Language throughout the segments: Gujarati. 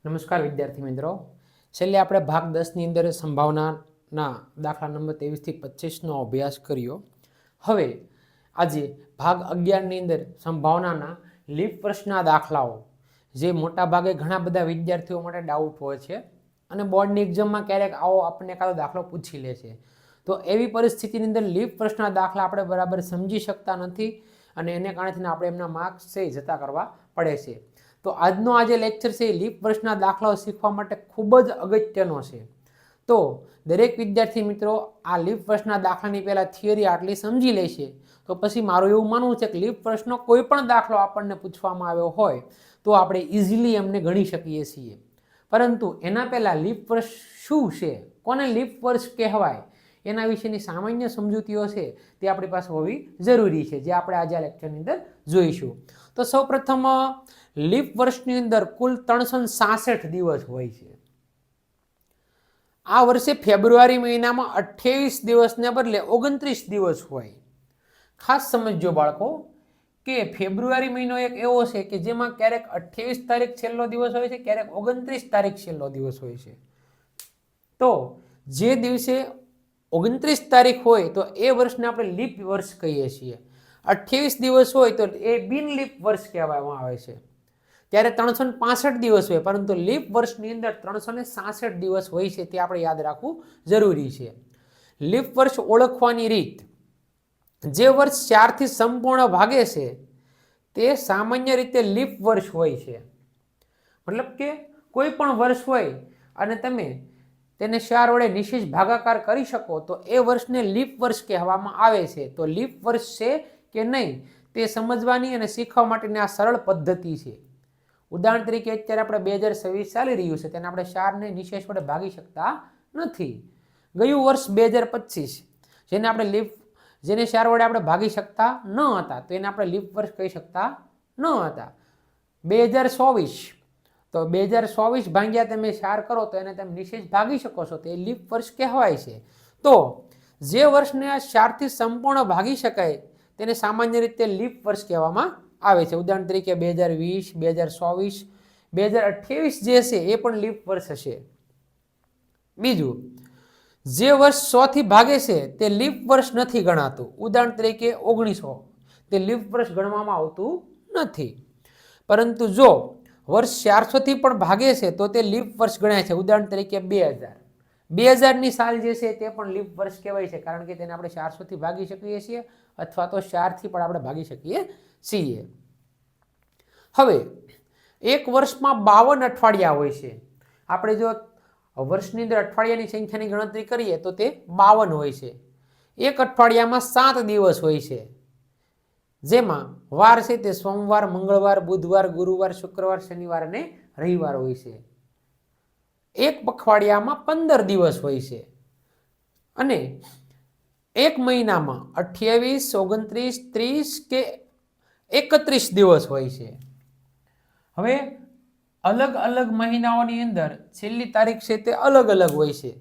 નમસ્કાર વિદ્યાર્થી મિત્રો, છેલ્લે આપણે ભાગ 10 ની અંદર સંભાવનાના દાખલા નંબર 23 થી 25 નો અભ્યાસ કર્યો. હવે આજે ભાગ 11 ની અંદર સંભાવનાના લીપ વર્ષના દાખલાઓ, જે મોટા ભાગે ઘણા બધા વિદ્યાર્થીઓ માટે ડાઉટ હોય છે અને બોર્ડની એક્ઝામમાં ક્યારેક આવો આપણને કાળો દાખલો પૂછી લે છે. તો એવી પરિસ્થિતિની અંદર લીપ વર્ષના દાખલા આપણે બરાબર સમજી શકતા નથી અને એને કારણે આપણે એમના માર્ક્સ છે જતા કરવા પડે છે. તો આજનો આ જે લેક્ચર છે એ લીપ વર્ષના દાખલાઓ શીખવા માટે ખૂબ જ અગત્યનો છે. તો દરેક વિદ્યાર્થી મિત્રો આ લીપ વર્ષના દાખલાની પહેલાં થિયરી આટલી સમજી લેશે તો પછી મારું એવું માનવું છે કે લીપ વર્ષનો કોઈ પણ દાખલો આપણને પૂછવામાં આવ્યો હોય તો આપણે ઇઝીલી એમને ગણી શકીએ છીએ. પરંતુ એના પહેલાં લીપ વર્ષ શું છે, કોને લીપ વર્ષ કહેવાય, એના વિશેની સામાન્ય સમજૂતીઓ છે તે આપણી પાસે હોવી જરૂરી છે, જે આપણે આજે આ લેક્ચરની અંદર જોઈશું. તો સૌપ્રથમ લીપ વર્ષની અંદર કુલ 366 દિવસ હોય છે. આ વર્ષે ફેબ્રુઆરી મહિનામાં 28 દિવસને બદલે 29 દિવસ હોય. ખાસ સમજજો બાળકો કે ફેબ્રુઆરી મહિનો એક એવો છે કે જેમાં ક્યારેક 28 તારીખ છેલ્લો દિવસ હોય છે, ક્યારેક 29 તારીખ છેલ્લો દિવસ હોય છે. તો જે દિવસે 29 તારીખ હોય તો એ વર્ષને આપણે લીપ વર્ષ કહીએ છીએ. 28 દિવસ હોય તો એ બિન લીપ વર્ષ કહેવામાં આવે છે. ત્યારે 365 દિવસ હોય, પરંતુ લીપ વર્ષની અંદર 366 દિવસ હોય છે, તે આપણે યાદ રાખવું જરૂરી છે. લીપ વર્ષ ઓળખવાની રીત: જે વર્ષ 4 થી સંપૂર્ણ ભાગે છે તે સામાન્ય રીતે લીપ વર્ષ હોય છે. મતલબ કે કોઈ પણ વર્ષ હોય અને તમે તેને 4 વડે નિશેષ ભાગાકાર કરી શકો તો એ વર્ષને લીપ વર્ષ કહેવામાં આવે છે. તો લીપ વર્ષ છે કે નહીં તે સમજવાની અને શીખવા માટેની આ સરળ પદ્ધતિ છે. ઉદાહરણ તરીકે અત્યારે આપણે 2026 ચાલી રહ્યું છે, તેને આપણે 4 ને નિશેષ વડે ભાગી શકતા નથી. ગયું વર્ષ 2025 જેને 4 વડે આપણે ભાગી શકતા ન હતા તો એને આપણે લીપ વર્ષ કહી શકતા ન હતા. 2024 તો 2024 ભાગ્યા તમે 4 કરો તો એને તમે નિશેષ ભાગી શકો છો, તો એ લીપ વર્ષ કહેવાય છે. તો જે વર્ષને 4 થી સંપૂર્ણ ભાગી શકાય તેને સામાન્ય રીતે લીપ વર્ષ કહેવામાં આવે છે. ઉદાહરણ તરીકે 2020, 2024, 2028 જે છે એ પણ લીપ વર્ષ હશે. બીજું, જે વર્ષ 100 થી ભાગે છે તે લીપ વર્ષ નથી ગણાતું. ઉદાહરણ તરીકે 1900 તે લીપ વર્ષ ગણવામાં આવતું નથી. પરંતુ જો વર્ષ 400 થી પણ ભાગે છે તો તે લીપ વર્ષ ગણાય છે. ઉદાહરણ તરીકે 2000 ની સાલ જે છે તે પણ લીપ વર્ષ કહેવાય છે, કારણ કે તેને આપણે 400 થી ભાગી શકીએ છીએ અથવા તો 4 થી પણ આપણે ભાગી શકીએ છીએ. હવે એક વર્ષમાં 52 અઠવાડિયા હોય છે. આપણે જો વર્ષની અંદર અઠવાડિયાની સંખ્યાની ગણતરી કરીએ તો તે 52 હોય છે. એક અઠવાડિયામાં 7 દિવસ હોય છે, જેમાં વાર છે તે સોમવાર, મંગળવાર, બુધવાર, ગુરુવાર, શુક્રવાર, શનિવાર અને રવિવાર હોય છે. એક પખવાડિયામાં 15 દિવસ હોય છે અને એક મહિનામાં 28, 29, 30 કે 31 દિવસ હોય છે. હવે અલગ અલગ મહિનાઓની અંદર છેલ્લી તારીખ છે તે અલગ અલગ હોય છે.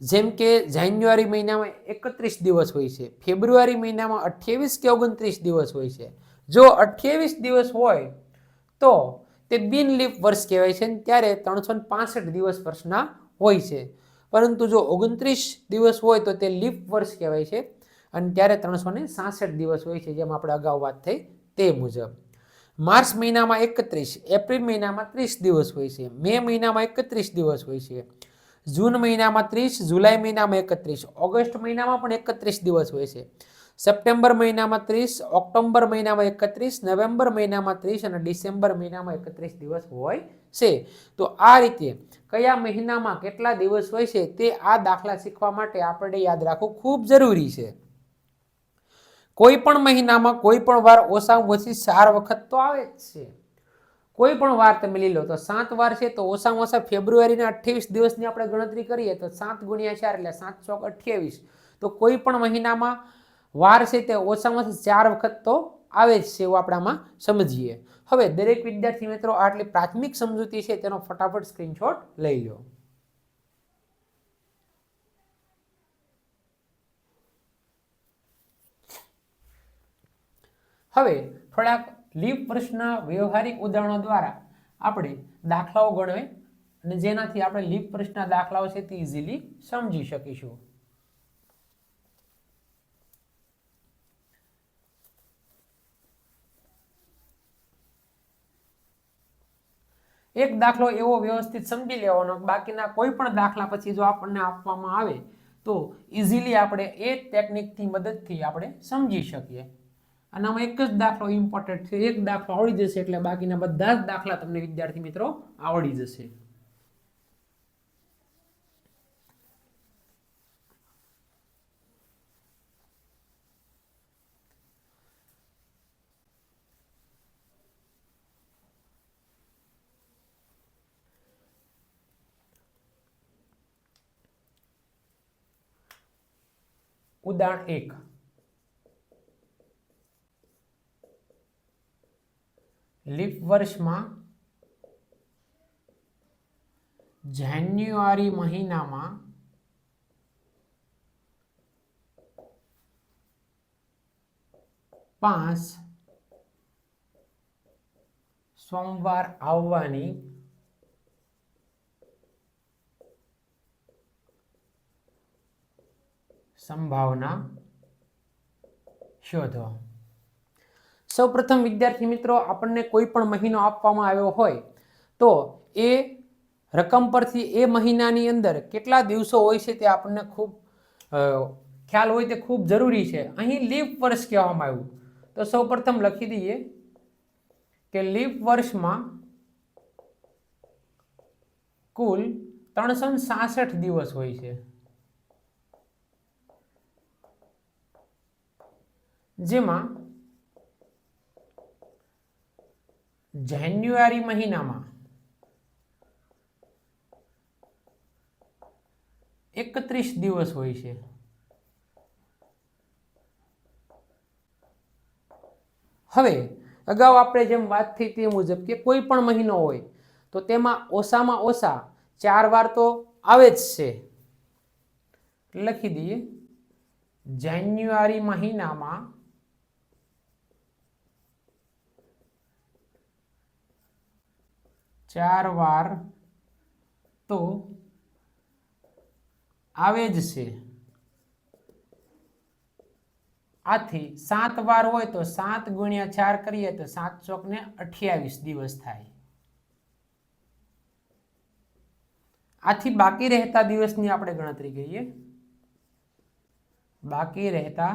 જેમ કે જાન્યુઆરી મહિનામાં 31 દિવસ હોય છે, ફેબ્રુઆરી મહિનામાં 28 કે 29 દિવસ હોય છે. જો 28 દિવસ હોય તો તે બિન લીપ વર્ષ કહેવાય છે, ત્યારે 365 દિવસ વર્ષના હોય છે. પરંતુ જો 29 દિવસ હોય તો તે લીપ વર્ષ કહેવાય છે અને ત્યારે 366 દિવસ હોય છે, જેમ આપણે અગાઉ વાત થઈ તે મુજબ. માર્ચ મહિનામાં 31, એપ્રિલ મહિનામાં 30 દિવસ હોય છે, મે મહિનામાં 31 દિવસ હોય છે, જૂન મહિનામાં 30, જુલાઈ મહિનામાં 31, ઓગસ્ટ મહિનામાં પણ 31 દિવસ હોય છે, સપ્ટેમ્બર મહિનામાં 30, ઓક્ટોબર મહિનામાં 31, નવેમ્બર મહિનામાં 30 અને ડિસેમ્બર મહિનામાં 31 દિવસ હોય છે. તો આ રીતે કયા મહિનામાં કેટલા દિવસ હોય છે તે આ દાખલા શીખવા માટે આપણે યાદ રાખવું ખૂબ જરૂરી છે. કોઈ પણ મહિનામાં કોઈ પણ વાર ઓછામાં ઓછી 4 વખત તો આવે જ છે. કોઈ પણ વાર તમે લઈ લો તો 7 વાર છે, તો ઓછામાં ઓછા ફેબ્રુઆરીના 28 દિવસની આપણે ગણતરી કરીએ તો 7 ગુણ્યા 4 એટલે 7 ચોક 28. તો કોઈ પણ મહિનામાં વાર છે તે ઓછામાં ઓછી 4 વખત તો આવે જ છે, એવું આપણે આમાં સમજીએ. હવે દરેક વિદ્યાર્થી મિત્રો આટલી પ્રાથમિક સમજૂતી છે તેનો ફટાફટ સ્ક્રીનશોટ લઈ લો. હવે થોડાક લીપ વર્ષના વ્યવહારિક ઉદાહરણો દ્વારા આપણે દાખલાઓ ગણવે અને જેનાથી આપણે લીપ વર્ષના દાખલાઓ છે તે ઇઝીલી સમજી શકીશું. એક દાખલો એવો વ્યવસ્થિત સમજી લેવાનો, બાકીના કોઈ પણ દાખલા પછી જો આપણને આપવામાં આવે તો ઇઝીલી આપણે એ ટેકનિકથી મદદથી આપણે સમજી શકીએ. અને આમાં એક જ દાખલો ઇમ્પોર્ટન્ટ છે, એક દાખલો આવડી જશે એટલે બાકીના બધા જ દાખલા તમને વિદ્યાર્થી મિત્રો આવડી જશે. ઉદાહરણ 1, લીપ વર્ષમાં જાન્યુઆરી મહિનામાં 5 સોમવાર આવવાની સંભાવના શોધો. સૌપ્રથમ વિદ્યાર્થી મિત્રો, આપણને કોઈ પણ મહિનો આપવામાં આવ્યો હોય તો એ રકમ પરથી એ મહિનાની અંદર કેટલા દિવસો હોય છે તે આપણને ખૂબ ખ્યાલ હોય તે ખૂબ જરૂરી છે. અહીં લીપ વર્ષ કહેવામાં આવ્યું તો સૌપ્રથમ લખી દઈએ કે લીપ વર્ષમાં કુલ 366 દિવસ હોય છે, જેમાં જાન્યુઆરી મહિનામાં 31 દિવસ હોય છે. હવે અગાઉ આપણે જેમ વાત થઈ તે મુજબ કે કોઈ પણ મહિનો હોય તો તેમાં ઓછામાં ઓછા 4 વાર તો આવે જ છે. લખી દઈએ જાન્યુઆરી મહિનામાં 4 વાર તો આવે જ છે. આથી 7 વાર હોય તો 7 ગુણ્યા 4 કરીએ તો 7 ચોક ને 28 દિવસ થાય. આથી બાકી રહેતા દિવસની આપણે ગણતરી કરીએ. બાકી રહેતા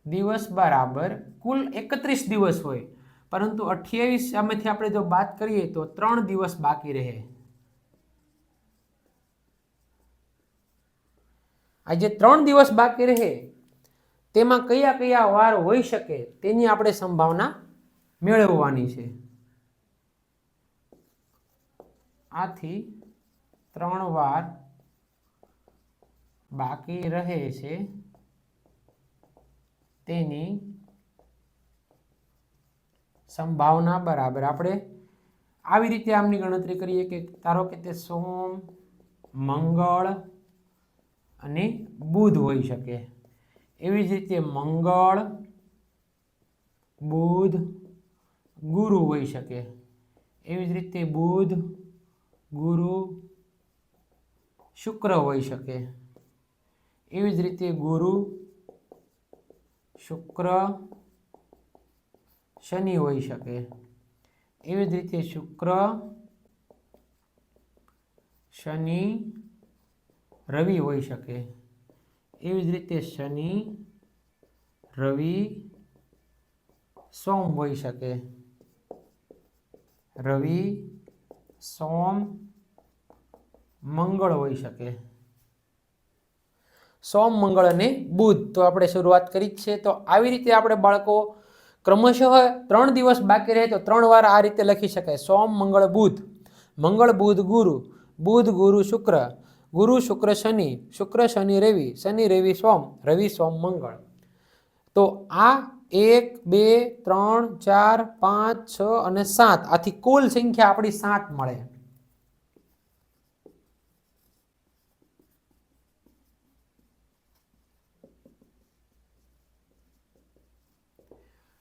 દિવસ બરાબર કુલ 31 દિવસ હોય, પરંતુ 28 આમાંથી આપણે જો બાદ કરીએ તો 3 દિવસ બાકી રહે. આ જે 3 દિવસ બાકી રહે તેમાં કયા કયા વાર હોઈ શકે તેની આપણે સંભાવના મેળવવાની છે. આથી 3 વાર બાકી રહે છે તેની સંભાવના બરાબર આપણે આવી રીતે આમની ગણતરી કરીએ કે ધારો કે તે સોમ, મંગળ અને બુધ હોઈ શકે. એવી જ રીતે મંગળ, બુધ, ગુરુ હોઈ શકે. એવી જ રીતે બુધ, ગુરુ, શુક્ર હોઈ શકે. એવી જ રીતે ગુરુ, શુક્ર, શનિ હોઈ શકે. એવી જ રીતે શુક્ર, શનિ, રવિ હોઈ શકે. એવી જ રીતે શનિ, રવિ, સોમ હોઈ શકે. રવિ, સોમ, મંગળ હોઈ શકે. સોમ, મંગળ અને બુધ તો આપણે શરૂઆત કરી જ છે. તો આવી રીતે આપણે બાળકો ક્રમશઃ 3 દિવસ બાકી રહે તો 3 વાર આ રીતે લખી શકાય. સોમ, મંગળ, બુધ, મંગળ, બુધ, ગુરુ, બુધ, ગુરુ, શુક્ર, ગુરુ, શુક્ર, શનિ, શુક્ર, શનિ, રવિ, શનિ, રવિ, સોમ, રવિ, સોમ, મંગળ. તો આ 1, 2, 3, 4, 5, 6 અને 7 આથી કુલ સંખ્યા આપણી 7 મળે.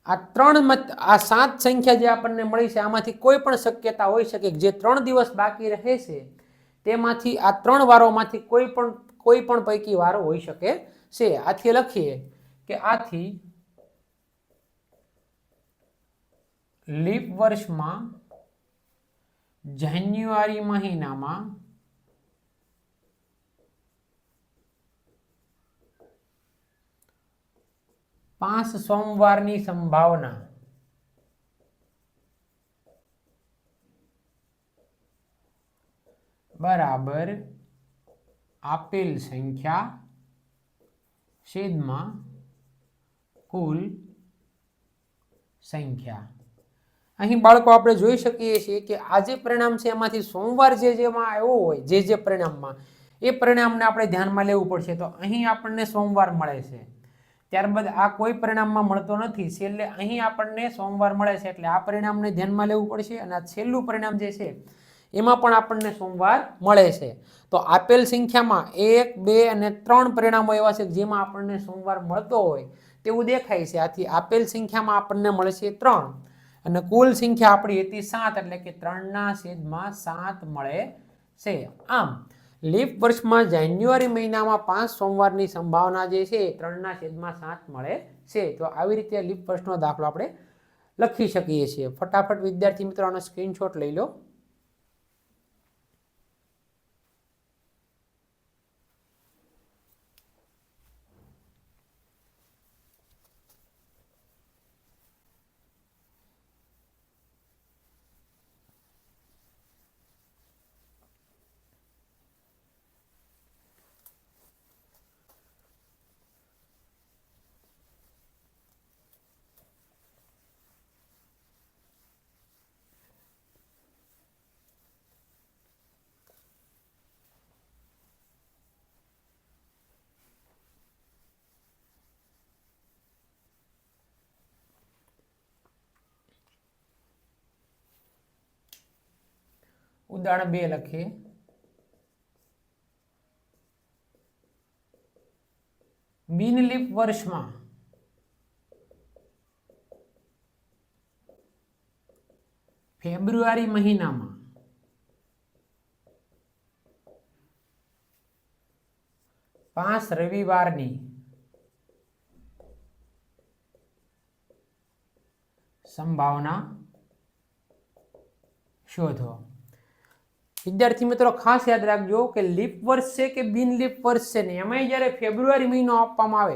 આ 7 સંખ્યા જે આપણને મળી છે આમાંથી કોઈ પણ શક્યતા હોઈ શકે કે જે 3 દિવસ બાકી રહે છે તેમાંથી આ 3 વારોમાંથી કોઈ પણ પૈકી વારો હોઈ શકે છે. આથી લખીએ કે આથી લીપ વર્ષમાં જાન્યુઆરી મહિનામાં 5 સોમવારની સંભાવના બરાબર આપેલ સંખ્યા છેદમાં કુલ સંખ્યા. અહીં બાળકો આપણે જોઈ શકીએ છીએ કે આ જે પરિણામ છે એમાંથી સોમવાર જેમાં આવ્યો હોય જે પરિણામમાં એ પરિણામને આપણે ધ્યાનમાં લેવું પડશે. તો અહીં આપણને સોમવાર મળે છે, ત્યારબાદ આ કોઈ પરિણામમાં મળતો નથી, છેલ્લે અહીં આપણને સોમવાર મળે છે એટલે આ પરિણામને ધ્યાનમાં લેવું પડશે. અને આ છેલ્લું પરિણામ જે છે એમાં પણ આપણને સોમવાર મળે છે. તો આપેલ સંખ્યામાં 1, 2 અને 3 પરિણામો એવા છે જેમાં આપણને સોમવાર મળતો હોય તેવું દેખાય છે. આથી આપેલ સંખ્યામાં આપણને મળે છે 3 અને કુલ સંખ્યા આપણી હતી 7 એટલે કે 3/7 મળે છે. આમ લીપ વર્ષમાં જાન્યુઆરી મહિનામાં 5 સોમવારની સંભાવના જે છે 3/7 મળે છે. તો આવી રીતે લીપ વર્ષનો દાખલો આપણે લખી શકીએ છીએ. ફટાફટ વિદ્યાર્થી મિત્રો આનો સ્ક્રીનશોટ લઈ લો. ઉદાહરણ 2 લખીએ. બિનલીપ વર્ષમાં ફેબ્રુઆરી મહિનામાં 5 રવિવારની સંભાવના શોધો. વિદ્યાર્થી મિત્રો ખાસ યાદ રાખજો કે લીપ વર્ષ છે કે બિન લીપ વર્ષ છે ને એમાંય જ્યારે ફેબ્રુઆરી મહિનો આપવામાં આવે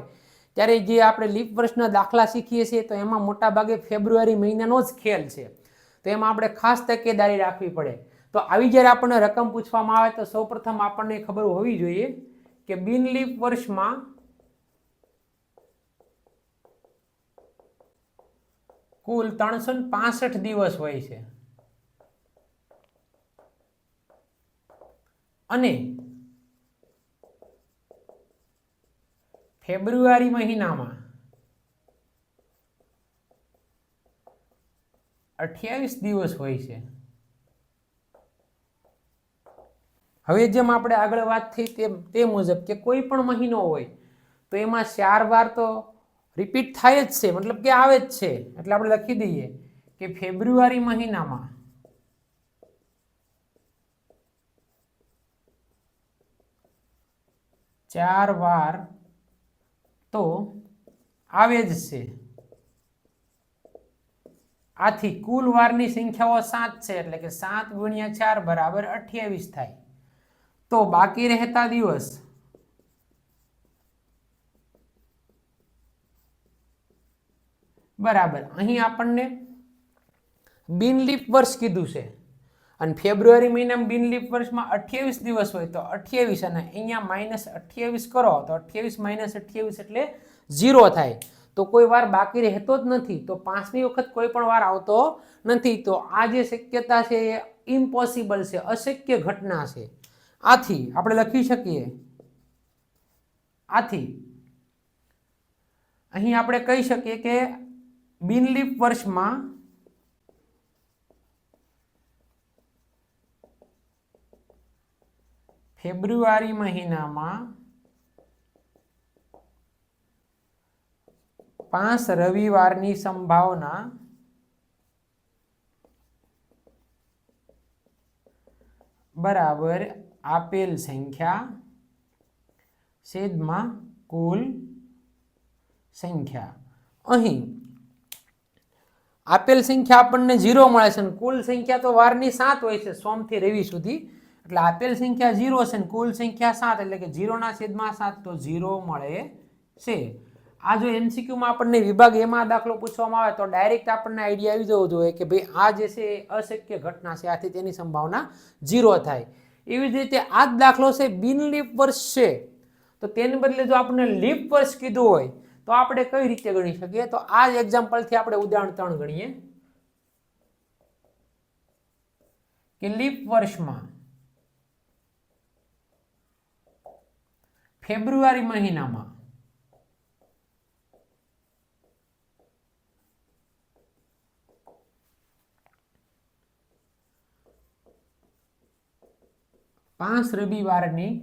ત્યારે જે આપણે લીપ વર્ષના દાખલા શીખીએ છીએ તો એમાં મોટા ભાગે ફેબ્રુઆરી મહિનાનો જ ખેલ છે. તો એમાં આપણે ખાસ તકેદારી રાખવી પડે. તો આવી જ્યારે આપણને રકમ પૂછવામાં આવે તો સૌપ્રથમ આપણને ખબર હોવી જોઈએ કે બિન લીપ વર્ષમાં કુલ 365 દિવસ હોય છે અને ફેબ્રુઆરી મહિનામાં 28 દિવસ હોય છે. હવે જેમ આપણે આગળ વાત થઈ તે મુજબ કે કોઈ પણ મહિનો હોય તો એમાં 4 વાર તો રિપીટ થાય જ છે, મતલબ કે આવે જ છે. એટલે આપણે લખી દઈએ કે ફેબ્રુઆરી મહિનામાં 4 વાર તો આવે જ છે. આથી કુલ વારની સંખ્યાઓ 7 છે એટલે કે 7 × 4 બરાબર 28 થાય. તો બાકી રહેતા દિવસ બરાબર અહીં આપણને બિનલીપ વર્ષ કીધું છે અને ફેબ્રુઆરી મહિનામાં બિનલીપ વર્ષમાં 28 દિવસ હોય તો 28 અને અહીંયા -28 કરો તો 28 - 28 એટલે 0 થાય. તો કોઈ વાર બાકી રહેતો જ નથી. તો 5મી વખત કોઈ પણ વાર આવતો નથી. તો આ જે શક્યતા છે એ ઇમ્પોસિબલ છે, અશક્ય ઘટના છે. આથી આપણે લખી શકીએ આથી અહીં આપણે કહી શકીએ કે બિનલીપ વર્ષમાં ફેબ્રુઆરી મહિનામાં 5 રવિવારની સંભાવના બરાબર આપેલ સંખ્યા છેદમાં કુલ સંખ્યા. અહીં આપેલ સંખ્યા આપણને 0 મળે છે અને કુલ સંખ્યા તો વારની 7 હોય છે સોમથી રવિ સુધી, એટલે આપેલ સંખ્યા 0 છે અને કુલ સંખ્યા 7 એટલે કે 0/7 તો 0 મળે છે. આ જો એમસીક્યુમાં આપણને વિભાગ એમાં દાખલો પૂછવામાં આવે તો ડાયરેક્ટ આપણને આઈડિયા આવી જવો જોઈએ કે ભાઈ આ જે છે એ અશક્ય ઘટના છે, આથી તેની સંભાવના 0 થાય. એવી જ રીતે આ જ દાખલો છે બિનલીપ વર્ષ છે, તો તેને બદલે જો આપણને લીપ વર્ષ કીધું હોય તો આપણે કઈ રીતે ગણી શકીએ? તો આ જ એક્ઝામ્પલથી આપણે ઉદાહરણ 3 ગણીએ કે લીપ વર્ષમાં ફેબ્રુઆરી મહિનામાં પાંચ રવિવારની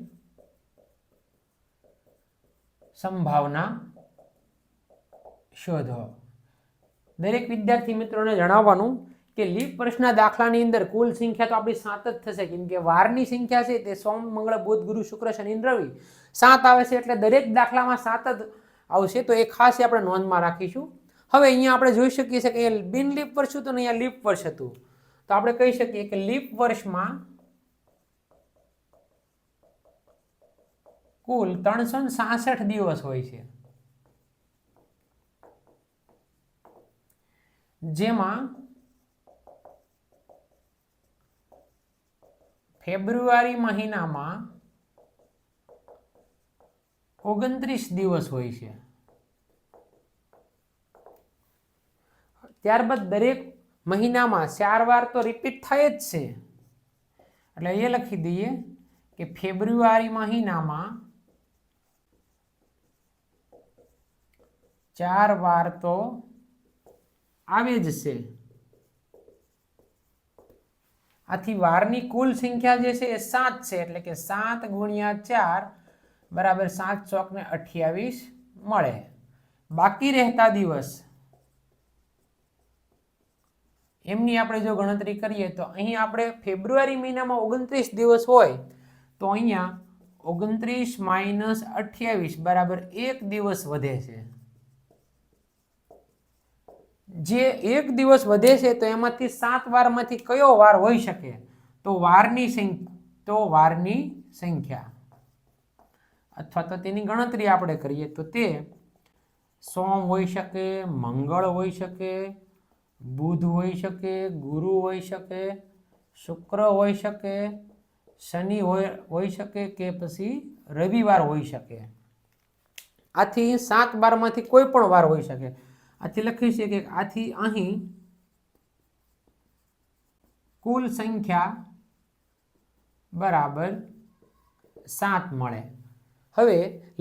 સંભાવના શોધો. દરેક વિદ્યાર્થી મિત્રોને જણાવવાનું કે લીપ વર્ષના દાખલાની અંદર કુલ સંખ્યા તો આપણી 7 જ થશે, કેમ કે વારની સંખ્યા છે તે સોમ, મંગળ, બુધ, ગુરુ, શુક્ર, શનિ, રવિ 7 આવે છે, એટલે દરેક દાખલામાં 7 જ આવશે. તો એ ખાસ આપણે નોંધમાં રાખીશું. હવે અહીંયા આપણે જોઈ શકીએ છીએ કે બિન લીપ વર્ષ હતું ને અહીંયા લીપ વર્ષ હતું, તો આપણે કહી શકીએ કે લીપ વર્ષમાં કુલ 366 દિવસ હોય છે, જેમાં ફેબ્રુઆરી મહિનામાં 29 દિવસ હોય છે. ત્યારબાદ દરેક મહિનામાં 4 વાર તો રિપીટ થાય જ છે, એટલે એ લખી દઈએ કે ફેબ્રુઆરી મહિનામાં 4 વાર તો આવે જ છે. આથી વારની કુલ સંખ્યા જે છે એ 7 છે, એટલે કે 7 × 4 બરાબર 7 ચોક ને 28 મળે. બાકી રહેતા દિવસ એમની આપણે જો ગણતરી કરીએ તો અહીં આપણે ફેબ્રુઆરી મહિનામાં 29 દિવસ હોય તો અહીંયા 29 - 28 બરાબર 1 દિવસ વધે છે. જે 1 દિવસ વધે છે તો એમાંથી 7 વારમાંથી કયો વાર હોઈ શકે? તો વારની સંખ્યા અથવા તો તેની ગણતરી આપણે કરીએ તો તે સોમ હોઈ શકે, મંગળ હોઈ શકે, બુધ હોઈ શકે, ગુરુ હોઈ શકે, શુક્ર હોઈ શકે, શનિ હોઈ શકે કે પછી રવિવાર હોઈ શકે. આથી 7 વારમાંથી કોઈ પણ વાર હોઈ શકે. આથી લખી છે કે આથી અહીં કુલ સંખ્યા બરાબર 7 મળે. હવે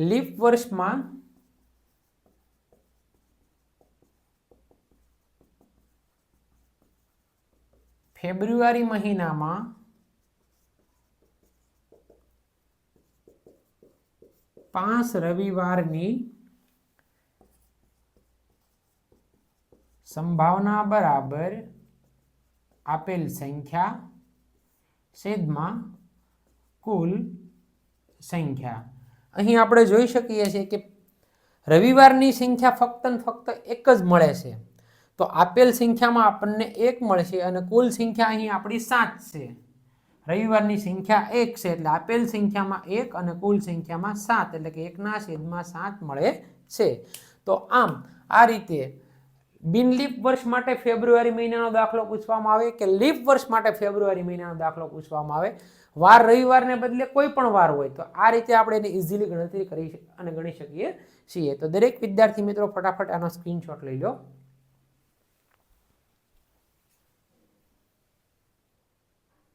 લીપ વર્ષમાં ફેબ્રુઆરી મહિનામાં 5 રવિવારની સંભાવના બરાબર આપેલ સંખ્યા છેદમાં કુલ સંખ્યા. અહીં આપણે જોઈ શકીએ છીએ કે રવિવારની સંખ્યા ફક્ત ને ફક્ત 1 જ મળે છે, તો આપેલ સંખ્યામાં આપણને 1 મળશે અને કુલ સંખ્યા અહીં આપણી 7 છે. રવિવારની સંખ્યા 1 છે એટલે આપેલ સંખ્યામાં 1 અને કુલ સંખ્યામાં 7 એટલે કે 1/7 મળે છે. તો આમ આ રીતે બિનલીપ વર્ષ માટે ફેબ્રુઆરી મહિનાનો દાખલો પૂછવામાં આવે કે લીપ વર્ષ માટે ફેબ્રુઆરી મહિનાનો દાખલો પૂછવામાં આવે, વાર રવિવારને બદલે કોઈ પણ વાર હોય તો આ રીતે આપણે એની ઇઝીલી ગણતરી કરી અને ગણી શકીએ છીએ. તો દરેક વિદ્યાર્થી મિત્રો ફટાફટ આનો સ્ક્રીનશોટ લઈ લો.